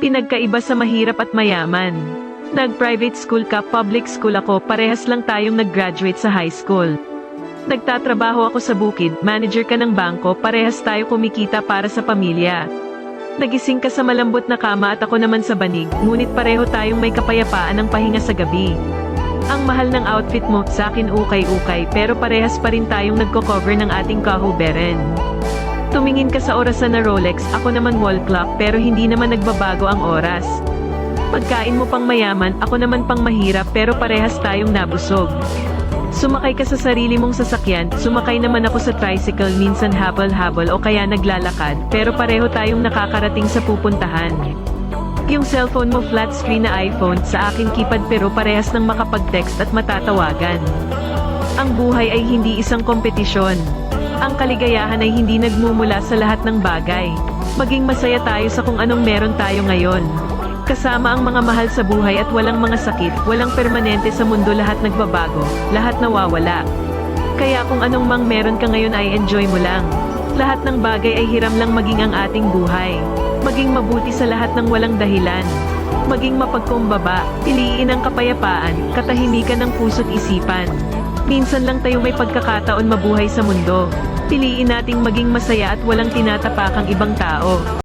Pinagkaiba sa mahirap at mayaman. Nag-private school ka, public school ako, parehas lang tayong nag-graduate sa high school. Nagtatrabaho ako sa bukid, manager ka ng bangko, parehas tayo kumikita para sa pamilya. Nagising ka sa malambot na kama at ako naman sa banig, ngunit pareho tayong may kapayapaan ng pahinga sa gabi. Ang mahal ng outfit mo, sa akin ukay-ukay, pero parehas pa rin tayong nagko-cover ng ating kahuberan. Tumingin ka sa orasan na Rolex, ako naman wall clock, pero hindi naman nagbabago ang oras. Pagkain mo pang mayaman, ako naman pang mahirap, pero parehas tayong nabusog. Sumakay ka sa sarili mong sasakyan, sumakay naman ako sa tricycle, minsan habol-habol o kaya naglalakad, pero pareho tayong nakakarating sa pupuntahan. Yung cellphone mo flat screen na iPhone, sa akin keypad pero parehas ng makapag-text at matatawagan. Ang buhay ay hindi isang kompetisyon. Ang kaligayahan ay hindi nagmumula sa lahat ng bagay. Maging masaya tayo sa kung anong meron tayo ngayon. Kasama ang mga mahal sa buhay at walang mga sakit, walang permanente sa mundo, lahat nagbabago, lahat nawawala. Kaya kung anong mang meron ka ngayon ay enjoy mo lang. Lahat ng bagay ay hiram lang, maging ang ating buhay. Maging mabuti sa lahat ng walang dahilan. Maging mapagkumbaba, piliin ang kapayapaan, katahimikan ng puso't isipan. Minsan lang tayo may pagkakataon mabuhay sa mundo. Piliin nating maging masaya at walang tinatapakang ibang tao.